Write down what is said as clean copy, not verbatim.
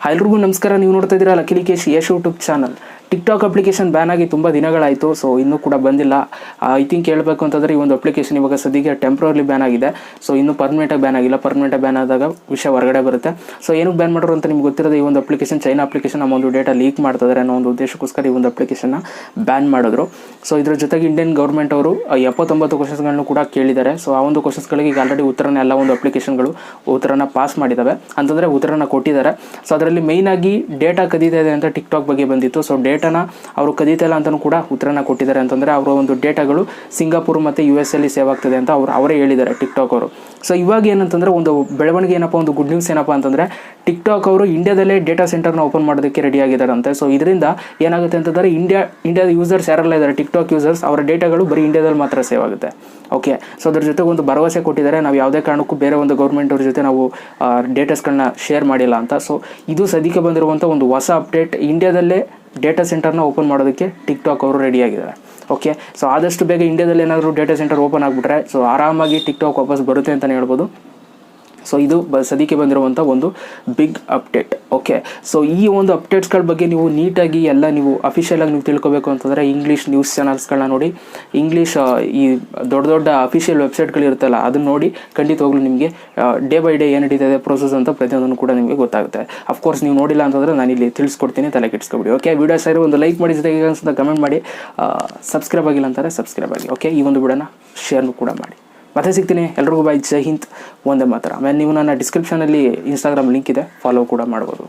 ಎಲ್ರಿಗೂ ನಮಸ್ಕಾರ. ನೀವು ನೋಡ್ತಾ ಇದ್ದೀರಾ Lakkesh Yash YouTube channel. TikTok application ban ಆಗಿ ತುಂಬ ದಿನಗಳಾಯಿತು. ಸೊ ಇನ್ನೂ ಕೂಡ ಬಂದಿಲ್ಲ. ಐ ಥಿಂಕ್ ಹೇಳಬೇಕು ಅಂತಂದರೆ ಈ ಒಂದು ಅಪ್ಲಿಕೇಶನ್ ಇವಾಗ ಸದ್ಯಕ್ಕೆ ಟೆಂಪ್ರರಿ ಬ್ಯಾನ್ ಆಗಿದೆ. ಸೊ ಇನ್ನೂ ಪರ್ಮನೆಂಟಾಗಿ ಬ್ಯಾನ್ ಆಗಿಲ್ಲ. ಪರ್ಮನೆಂಟಾಗಿ ಬ್ಯಾನ್ ಆದಾಗ ವಿಷಯ ಹೊರಗಡೆ ಬರುತ್ತೆ. ಸೊ ಏನಕ್ಕೆ ಬ್ಯಾನ್ ಮಾಡೋರು ಅಂತ ನಿಮ್ಗೆ ಗೊತ್ತಿರೋದು, ಈ ಒಂದು ಅಪ್ಲಿಕೇಶನ್ ಚೈನಾ ಅಪ್ಲಿಕೇಶನ್ ನಮ್ಮ ಒಂದು ಡೇಟಾ ಲೀಕ್ ಮಾಡ್ತಿದ್ದಾರೆ ಅನ್ನೋ ಒಂದು ಉದ್ದೇಶಕ್ಕೋಸ್ಕರ ಈ ಒಂದು ಅಪ್ಲಿಕೇಶನ್ನ ಬ್ಯಾನ್ ಮಾಡಿದ್ರು. ಸೊ ಇದ್ರ ಜೊತೆಗೆ ಇಂಡಿಯನ್ ಗೌರ್ಮೆಂಟ್ ಅವರು 79 ಕ್ವಶನ್ಸ್ಗಳನ್ನು ಕೂಡ ಕೇಳಿದ್ದಾರೆ. ಸೊ ಆ ಒಂದು ಕ್ವಶನ್ಸ್ಗಳಿಗೆ ಈಗ ಆಲ್ರೆಡಿ ಉತ್ತರನ ಎಲ್ಲ ಒಂದು ಅಪ್ಲಿಕೇಶನ್ಗಳು ಉತ್ತರನ ಪಾಸ್ ಮಾಡಿದ್ದಾವೆ, ಅಂತಂದರೆ ಉತ್ತರನ ಕೊಟ್ಟಿದ್ದಾರೆ. ಸೊ ಅದರಲ್ಲಿ ಮೇಯ್ನಾಗಿ ಡೇಟಾ ಕದೀತಾ ಇದೆ ಅಂತ ಟಿಕ್ಟಾಕ್ ಬಗ್ಗೆ ಬಂದಿತ್ತು. ಸೊ ಡೇಟಾನ ಅವರು ಕದೀತಾ ಇಲ್ಲ ಅಂತಲೂ ಕೂಡ ಉತ್ತರನ ಕೊಟ್ಟಿದ್ದಾರೆ. ಅಂತಂದರೆ ಅವರ ಒಂದು ಡೇಟಾಗಳು ಸಿಂಗಾಪುರ್ ಮತ್ತು US ಅಲ್ಲಿ ಸೇವ್ ಆಗ್ತದೆ ಅಂತ ಅವರೇ ಹೇಳಿದ್ದಾರೆ ಟಿಕ್ಟಾಕ್ ಅವರು. ಸೊ ಇವಾಗ ಏನಂತಂದರೆ ಒಂದು ಬೆಳವಣಿಗೆ ಏನಪ್ಪ, ಒಂದು ಗುಡ್ ನ್ಯೂಸ್ ಏನಪ್ಪ ಅಂತಂದರೆ ಟಿಕ್ಟಾಕ್ ಅವರು ಇಂಡಿಯಾದಲ್ಲೇ ಡೇಟಾ ಸೆಂಟರ್ನ ಓಪನ್ ಮಾಡೋದಕ್ಕೆ ರೆಡಿ ಆಗಿದ್ದಾರಂತೆ. ಸೊ ಇದರಿಂದ ಏನಾಗುತ್ತೆ ಅಂತಂದರೆ ಇಂಡಿಯಾದ ಯೂಸರ್ಸ್ ಯಾರೆಲ್ಲ ಇದ್ದಾರೆ, ಟಿಕ್ಟಾಕ್ ಯೂಸರ್ಸ್, ಅವರ ಡೇಟಾಗಳು ಬರೀ ಇಂಡಿಯಾದಲ್ಲಿ ಮಾತ್ರ ಸೇವ್ ಆಗುತ್ತೆ. ಓಕೆ, ಸೊ ಅದ್ರ ಜೊತೆಗೆ ಒಂದು ಭರವಸೆ ಕೊಟ್ಟಿದ್ದಾರೆ, ನಾವು ಯಾವುದೇ ಕಾರಣಕ್ಕೂ ಬೇರೆ ಒಂದು ಗೌರ್ಮೆಂಟ್ ಅವ್ರ ಜೊತೆ ನಾವು ಡೇಟಾಸ್ಗಳನ್ನ ಶೇರ್ ಮಾಡಿಲ್ಲ ಅಂತ. ಸೊ ಇದು ಸದ್ಯಕ್ಕೆ ಬಂದಿರುವಂಥ ಒಂದು ಹೊಸ ಅಪ್ಡೇಟ್. ಇಂಡಿಯಾದಲ್ಲೇ ಡೇಟಾ ಸೆಂಟರ್ನ ಓಪನ್ ಮಾಡೋದಕ್ಕೆ ಟಿಕ್ಟಾಕ್ ಅವರು ರೆಡಿಯಾಗಿದ್ದಾರೆ. ಓಕೆ, ಸೊ ಆದಷ್ಟು ಬೇಗ ಇಂಡಿಯಾದಲ್ಲಿ ಏನಾದರೂ ಡೇಟಾ ಸೆಂಟರ್ ಓಪನ್ ಆಗಿಬಿಟ್ರೆ ಸೊ ಆರಾಮಾಗಿ ಟಿಕ್ಟಾಕ್ ವಾಪಸ್ ಬರುತ್ತೆ ಅಂತಲೇ ಹೇಳ್ಬೋದು. ಸೊ ಇದು ಸದ್ಯಕ್ಕೆ ಬಂದಿರುವಂಥ ಒಂದು ಬಿಗ್ ಅಪ್ಡೇಟ್. ಓಕೆ, ಸೊ ಈ ಒಂದು ಅಪ್ಡೇಟ್ಸ್ಗಳ ಬಗ್ಗೆ ನೀವು ನೀಟಾಗಿ ಎಲ್ಲ ನೀವು ಅಫಿಷಿಯಲಾಗಿ ನೀವು ತಿಳ್ಕೊಬೇಕು ಅಂತಂದರೆ ಇಂಗ್ಲೀಷ್ ನ್ಯೂಸ್ ಚಾನಲ್ಸ್ಗಳನ್ನ ನೋಡಿ, ಇಂಗ್ಲೀಷ್ ಈ ದೊಡ್ಡ ದೊಡ್ಡ ಅಫಿಷಿಯಲ್ ವೆಬ್ಸೈಟ್ಗಳಿರುತ್ತಲ್ಲ ಅದನ್ನು ನೋಡಿ ಖಂಡಿತವಾಗ್ಲೂ ನಿಮಗೆ ಡೇ ಬೈ ಡೇ ಏನು ನಡೀತಿದೆ ಪ್ರೋಸೆಸ್ ಅಂತ ಪ್ರತಿಯೊಂದನ್ನು ಕೂಡ ನಿಮಗೆ ಗೊತ್ತಾಗುತ್ತೆ. ಅಫ್ಕೋರ್ಸ್ ನೀವು ನೋಡಿಲ್ಲ ಅಂತಂದರೆ ನಾನು ಇಲ್ಲಿ ತಿಳಿಸ್ಕೊಡ್ತೀನಿ, ತಲೆ ಕೆಡಿಸ್ಕೊಬಿಡಿ. ಓಕೆ, ವಿಡಿಯೋ ಸರಿ ಒಂದು ಲೈಕ್ ಮಾಡಿ, ಜೊತೆಗೆ ಅನ್ಸುತ್ತೆ ಕಮೆಂಟ್ ಮಾಡಿ, ಸಬ್ಸ್ಕ್ರೈಬ್ ಆಗಿಲ್ಲ ಅಂತಾರೆ ಸಬ್ಸ್ಕ್ರೈಬ್ ಆಗಿ. ಓಕೆ, ಈ ಒಂದು ವಿಡಿಯೋನ ಶೇರ್ನು ಕೂಡ ಮಾಡಿ. ಮತ್ತೆ ಸಿಗ್ತೀನಿ. ಎಲ್ರಿಗೂ ಬಾಯ್, ಜೈ ಹಿಂದ್, ಒಂದೇ ಮಾತ್ರ. ಆಮೇಲೆ ನೀವು ನನ್ನ ಡಿಸ್ಕ್ರಿಪ್ಷನಲ್ಲಿ ಇನ್ಸ್ಟಾಗ್ರಾಮ್ ಲಿಂಕ್ ಇದೆ, ಫಾಲೋ ಕೂಡ ಮಾಡ್ಬೋದು.